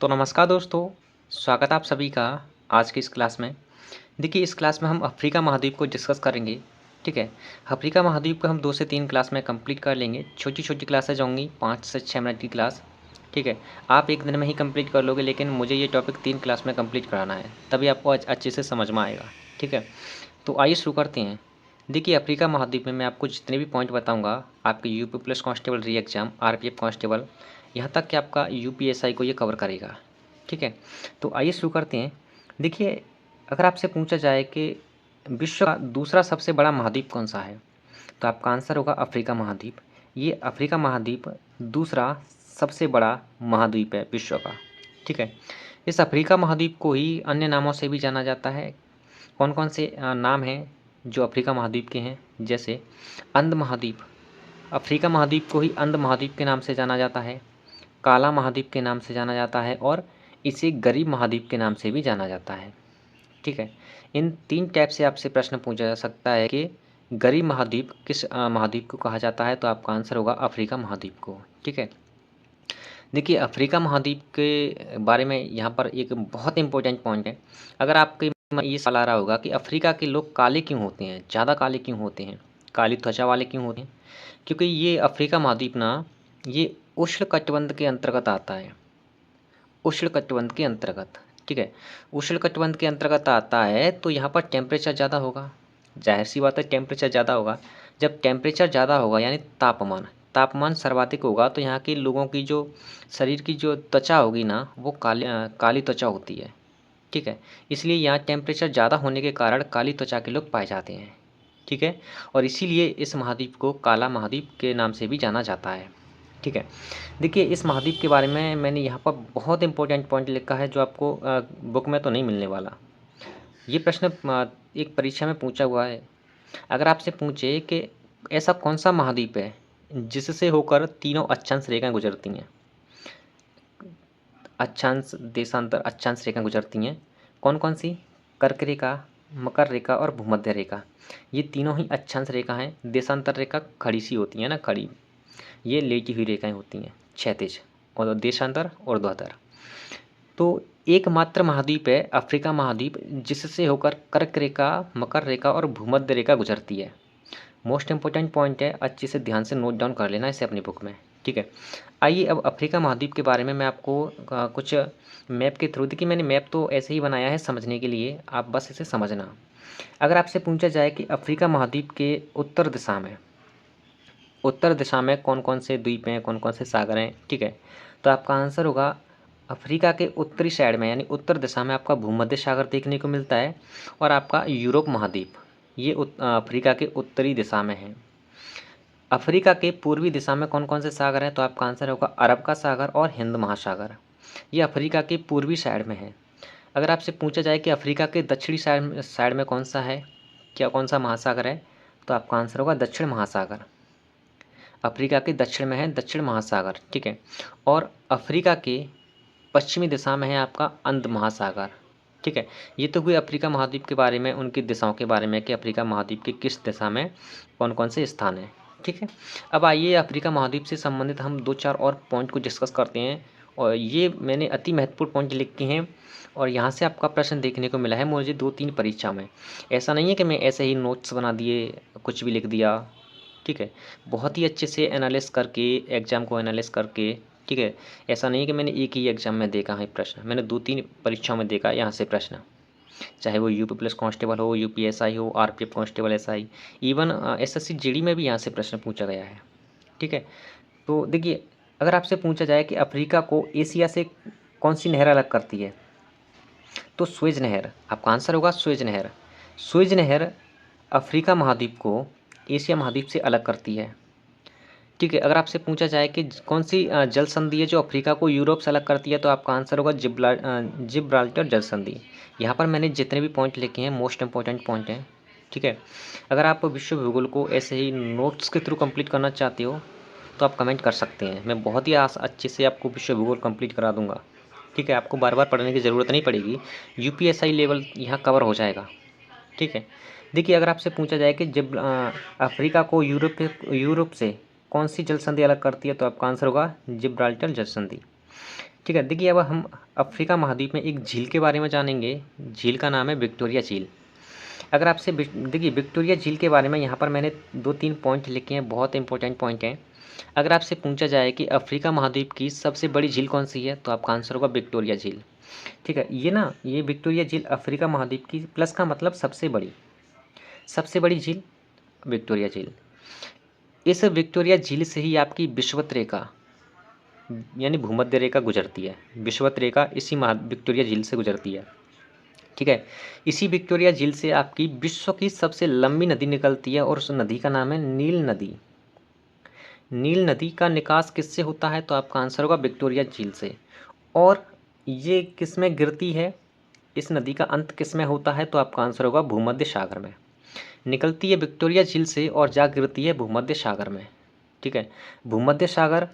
तो नमस्कार दोस्तों, स्वागत है आप सभी का आज की इस क्लास में। देखिए इस क्लास में हम अफ्रीका महाद्वीप को डिस्कस करेंगे, ठीक है। अफ्रीका महाद्वीप को हम 2 से 3 क्लास में कंप्लीट कर लेंगे। छोटी-छोटी क्लासेज होंगी 5 से 6 मिनट की क्लास, ठीक है। आप 1 दिन में ही कंप्लीट कर लोगे लेकिन मुझे ये टॉपिक 3 क्लास में कंप्लीट कराना है, तभी आपको अच्छे से समझ में आएगा, ठीक है। तो आइए शुरू करते हैं। देखिए अफ्रीका महाद्वीप में मैं आपको जितने भी पॉइंट बताऊँगा, आपके यूपी पुलिस कांस्टेबल री एग्ज़ाम, आरपीएफ कांस्टेबल, यहाँ तक कि आपका यूपीएसआई को ये कवर करेगा, ठीक है। तो आइए शुरू करते हैं। देखिए अगर आपसे पूछा जाए कि विश्व का दूसरा सबसे बड़ा महाद्वीप कौन सा है, तो आपका आंसर होगा अफ्रीका महाद्वीप। ये अफ्रीका महाद्वीप दूसरा सबसे बड़ा महाद्वीप है विश्व का, ठीक है। इस अफ्रीका महाद्वीप को ही अन्य नामों से भी जाना जाता है। कौन कौन से नाम हैं जो अफ्रीका महाद्वीप के हैं, जैसे अंध महाद्वीप। अफ्रीका महाद्वीप को ही अंध महाद्वीप के नाम से जाना जाता है, काला महाद्वीप के नाम से जाना जाता है और इसे गरीब महाद्वीप के नाम से भी जाना जाता है, ठीक है। इन 3 टाइप से आपसे प्रश्न पूछा जा सकता है कि गरीब महाद्वीप किस महाद्वीप को कहा जाता है, तो आपका आंसर होगा अफ्रीका महाद्वीप को, ठीक है। देखिए अफ्रीका महाद्वीप के बारे में यहाँ पर एक बहुत इंपॉर्टेंट पॉइंट है। अगर आपके मन में ये सवाल आ रहा होगा कि अफ्रीका के लोग काले क्यों होते हैं, ज़्यादा काले क्यों होते हैं, काली त्वचा वाले क्यों होते हैं, क्योंकि ये अफ्रीका महाद्वीप ना ये उष्णकटिबंध के अंतर्गत आता है। उष्णकटिबंध के अंतर्गत, ठीक है। उष्णकटिबंध के अंतर्गत आता है तो यहाँ पर टेम्परेचर ज़्यादा होगा, जाहिर सी बात है टेम्परेचर ज़्यादा होगा। जब टेम्परेचर ज़्यादा होगा यानी तापमान तापमान सर्वाधिक होगा तो यहाँ के लोगों की जो शरीर की जो त्वचा होगी ना वो काली त्वचा होती है, ठीक है। इसलिए यहाँ टेम्परेचर ज़्यादा होने के कारण काली त्वचा के लोग पाए जाते हैं, ठीक है। और इसीलिए इस महाद्वीप को काला महाद्वीप के नाम से भी जाना जाता है, ठीक है। देखिए इस महाद्वीप के बारे में मैंने यहाँ पर बहुत इंपॉर्टेंट पॉइंट लिखा है जो आपको बुक में तो नहीं मिलने वाला। ये प्रश्न एक परीक्षा में पूछा हुआ है। अगर आपसे पूछे कि ऐसा कौन सा महाद्वीप है जिससे होकर तीनों अक्षांश रेखाएं गुजरती हैं, अक्षांश देशांतर अक्षांश रेखाएं गुजरती हैं, कौन कौन सी, कर्क रेखा, मकर रेखा और भूमध्य रेखा। ये तीनों ही अक्षांश रेखा हैं। देशांतर रेखा खड़ी सी होती है ना, खड़ी, ये लेटी हुई रेखाएं होती हैं क्षैतिज, और देशांतर ऊर्ध्वाधर। तो एकमात्र महाद्वीप है अफ्रीका महाद्वीप जिससे होकर कर्क रेखा, मकर रेखा और भूमध्य रेखा गुजरती है। मोस्ट इंपॉर्टेंट पॉइंट है, अच्छे से ध्यान से नोट डाउन कर लेना इसे अपनी बुक में, ठीक है। आइए अब अफ्रीका महाद्वीप के बारे में मैं आपको कुछ मैप के थ्रू, देखिए मैंने मैप तो ऐसे ही बनाया है समझने के लिए, आप बस इसे समझना। अगर आपसे पूछा जाए कि अफ्रीका महाद्वीप के उत्तर दिशा में कौन कौन से द्वीप हैं, कौन कौन से सागर हैं, ठीक है, तो आपका आंसर होगा अफ्रीका के उत्तरी साइड में यानी उत्तर दिशा में आपका भूमध्य सागर देखने को मिलता है और आपका यूरोप महाद्वीप ये अफ्रीका के उत्तरी दिशा में है। अफ्रीका के पूर्वी दिशा में कौन कौन से सागर हैं, तो आपका आंसर होगा अरब का सागर और हिंद महासागर, ये अफ्रीका के पूर्वी साइड में है। अगर आपसे पूछा जाए कि अफ्रीका के दक्षिणी साइड में कौन सा है, क्या कौन सा महासागर है, तो आपका आंसर होगा दक्षिण महासागर। अफ्रीका के दक्षिण में है दक्षिण महासागर, ठीक है। और अफ्रीका के पश्चिमी दिशा में है आपका अंध महासागर, ठीक है। ये तो हुई अफ्रीका महाद्वीप के बारे में, उनकी दिशाओं के बारे में कि अफ्रीका महाद्वीप के किस दिशा में कौन कौन से स्थान हैं, ठीक है। अब आइए अफ्रीका महाद्वीप से संबंधित हम 2-4 और पॉइंट को डिस्कस करते हैं, और ये मैंने अति महत्वपूर्ण पॉइंट लिखे हैं और यहाँ से आपका प्रश्न देखने को मिला है मुझे 2-3 परीक्षा में। ऐसा नहीं है कि मैं ऐसे ही नोट्स बना दिए, कुछ भी लिख दिया, ठीक है। बहुत ही अच्छे से एनालिस करके एग्ज़ाम को एनालिस करके, ठीक है। ऐसा नहीं है कि मैंने एक ही एग्ज़ाम में देखा है प्रश्न, मैंने 2-3 परीक्षाओं में देखा यहाँ से प्रश्न, चाहे वो यूपी पुलिस कांस्टेबल हो, यूपीएसआई हो, RPF constable SI, even SSC GD में भी यहाँ से प्रश्न पूछा गया है, ठीक है। तो देखिए अगर आपसे पूछा जाए कि अफ्रीका को एशिया से कौन सी नहर अलग करती है, तो स्वेज नहर, आपका आंसर होगा स्वेज नहर। स्वेज नहर अफ्रीका महाद्वीप को एशिया महाद्वीप से अलग करती है, ठीक है। अगर आपसे पूछा जाए कि कौन सी जल संधि है जो अफ्रीका को यूरोप से अलग करती है, तो आपका आंसर होगा जिब्राल्टर जल संधि। यहाँ पर मैंने जितने भी पॉइंट लिखे हैं मोस्ट इंपॉर्टेंट पॉइंट हैं, ठीक है। अगर आप विश्व भूगोल को ऐसे ही नोट्स के थ्रू कंप्लीट करना चाहते हो तो आप कमेंट कर सकते हैं, मैं बहुत ही अच्छे से आपको विश्व भूगोल कंप्लीट करा दूंगा, ठीक है। आपको बार बार पढ़ने की ज़रूरत नहीं पड़ेगी, यूपीएसआई लेवल यहाँ कवर हो जाएगा, ठीक है। देखिए अगर आपसे पूछा जाए कि जब अफ्रीका को यूरोप से कौन सी जल संधि अलग करती है, तो आपका आंसर होगा जिब्राल्टर जल संधि। ठीक है। देखिए अब हम अफ्रीका महाद्वीप में एक झील के बारे में जानेंगे। झील का नाम है विक्टोरिया झील। अगर आपसे देखिए विक्टोरिया झील के बारे में यहाँ पर मैंने 2-3 पॉइंट लिखे हैं, बहुत इंपॉर्टेंट पॉइंट हैं। अगर आपसे पूछा जाए कि अफ्रीका महाद्वीप की सबसे बड़ी झील कौन सी है, तो आपका आंसर होगा विक्टोरिया झील। ठीक है, ये विक्टोरिया झील अफ्रीका महाद्वीप की, प्लस का मतलब सबसे बड़ी झील विक्टोरिया झील। इस विक्टोरिया झील से ही आपकी विषुवत रेखा यानी भूमध्य रेखा गुजरती है। विषुवत रेखा इसी विक्टोरिया झील से गुजरती है। ठीक है, इसी विक्टोरिया झील से आपकी विश्व की सबसे लंबी नदी निकलती है और उस नदी का नाम है नील नदी। नील नदी का निकास किससे होता है, तो आपका आंसर होगा विक्टोरिया झील से। और ये किस में गिरती है, इस नदी का अंत किस में होता है, तो आपका आंसर होगा भूमध्य सागर में। निकलती है विक्टोरिया झील से और जा गिरती है भूमध्य सागर में। ठीक है, भूमध्य सागर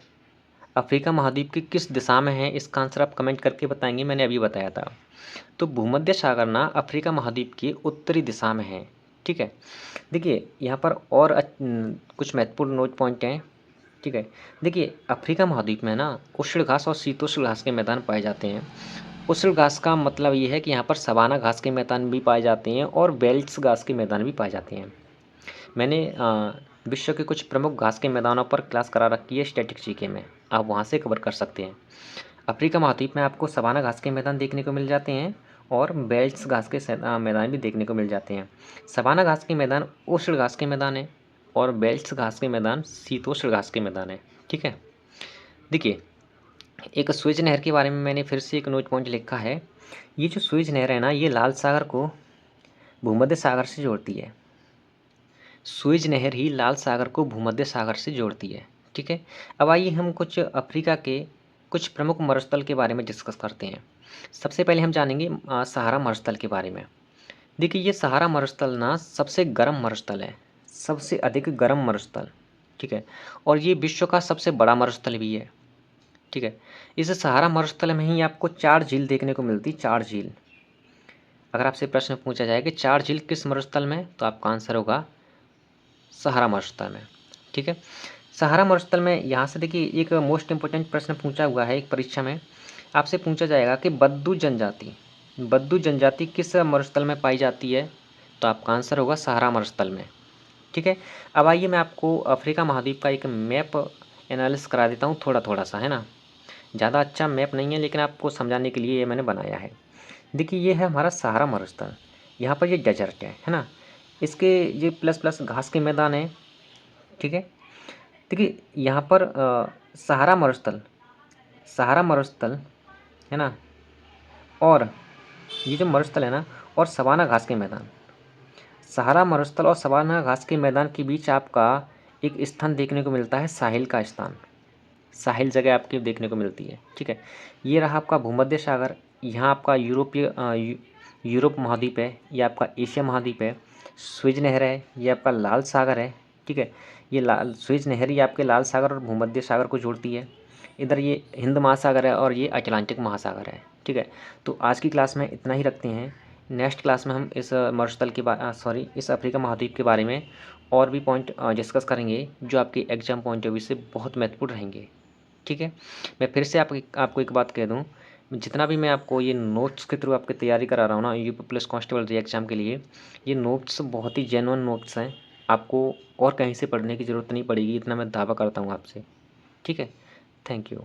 अफ्रीका महाद्वीप की किस दिशा में है, इसका आंसर आप कमेंट करके बताएंगे, मैंने अभी बताया था। तो भूमध्य सागर ना अफ्रीका महाद्वीप की उत्तरी दिशा में है। ठीक है, देखिए यहाँ पर और कुछ महत्वपूर्ण नोट पॉइंट हैं। ठीक है, देखिए अफ्रीका महाद्वीप में ना उष्ण घास और शीतोष्ण घास के मैदान पाए जाते हैं। उष्ण घास का मतलब ये है कि यहाँ पर सवाना घास के मैदान भी पाए जाते हैं और बेल्ट्स घास के मैदान भी पाए जाते हैं। मैंने विश्व के कुछ प्रमुख घास के मैदानों पर क्लास करा रखी है स्टैटिक जीके में, आप वहाँ से कवर कर सकते हैं। अफ्रीका महाद्वीप में आपको सवाना घास के मैदान देखने को मिल जाते हैं और बेल्ट्स घास के मैदान भी देखने को मिल जाते हैं। सवाना घास के मैदान उष्ण घास के मैदान है और बेल्ट्स घास के मैदान शीतोष्ण घास के मैदान है। ठीक है, देखिए एक स्वेज नहर के बारे में मैंने फिर से एक नोट पॉइंट लिखा है। ये जो स्वेज नहर है ना, ये लाल सागर को भूमध्य सागर से जोड़ती है। स्वेज नहर ही लाल सागर को भूमध्य सागर से जोड़ती है। ठीक है, अब आइए हम कुछ अफ्रीका के कुछ प्रमुख मरुस्थल के बारे में डिस्कस करते हैं। सबसे पहले हम जानेंगे सहारा मरुस्थल के बारे में। देखिए ये सहारा मरुस्थल ना सबसे गर्म मरुस्थल है, सबसे अधिक गर्म मरुस्थल। ठीक है, और ये विश्व का सबसे बड़ा मरुस्थल भी है। ठीक है, इस सहारा मरुस्थल में ही आपको 4 झील देखने को मिलती, 4 झील। अगर आपसे प्रश्न पूछा जाए कि 4 झील किस मरुस्थल में, तो आपका आंसर होगा सहारा मरुस्थल में। ठीक है, सहारा मरुस्थल में यहाँ से देखिए एक मोस्ट इम्पोर्टेंट प्रश्न पूछा हुआ है एक परीक्षा में, आपसे पूछा जाएगा कि बद्दू जनजाति किस मरुस्थल में पाई जाती है, तो आपका आंसर होगा सहारा मरुस्थल में। ठीक है, अब आइए मैं आपको अफ्रीका महाद्वीप का एक मैप एनालिसिस करा देता हूँ, थोड़ा थोड़ा सा, है ना। ज़्यादा अच्छा मैप नहीं है लेकिन आपको समझाने के लिए ये मैंने बनाया है। देखिए ये है हमारा सहारा मरुस्थल, यहाँ पर ये डेजर्ट है ना। इसके ये प्लस प्लस घास के मैदान है। ठीक है, देखिए यहाँ पर सहारा मरुस्थल है ना, और ये जो मरुस्थल है ना, और सवाना घास के मैदान, सहारा मरुस्थल और सवाना घास के मैदान के बीच आपका एक स्थान देखने को मिलता है, साहिल का स्थान। साहिल जगह आपकी देखने को मिलती है। ठीक है, ये रहा आपका भूमध्य सागर, यहाँ आपका यूरोप महाद्वीप है, ये आपका एशिया महाद्वीप है। स्वेज नहर है, ये आपका लाल सागर है। ठीक है, ये स्वेज नहर ही आपके लाल सागर और भूमध्य सागर को जोड़ती है। इधर ये हिंद महासागर है और ये अटलांटिक महासागर है। ठीक है, तो आज की क्लास में इतना ही रखते हैं। नेक्स्ट क्लास में हम इस मरुस्थल के इस अफ्रीका महाद्वीप के बारे में और भी पॉइंट डिस्कस करेंगे जो आपके एग्जाम पॉइंट ऑफ व्यू से बहुत महत्वपूर्ण रहेंगे। ठीक है, मैं फिर से आपको एक बात कह दूं, जितना भी मैं आपको ये नोट्स के थ्रू आपकी तैयारी करा रहा हूँ ना यूपी पुलिस कांस्टेबल री एग्ज़ाम के लिए, ये नोट्स बहुत ही जेन्युइन नोट्स हैं। आपको और कहीं से पढ़ने की ज़रूरत नहीं पड़ेगी, इतना मैं दावा करता हूँ आपसे। ठीक है, थैंक यू।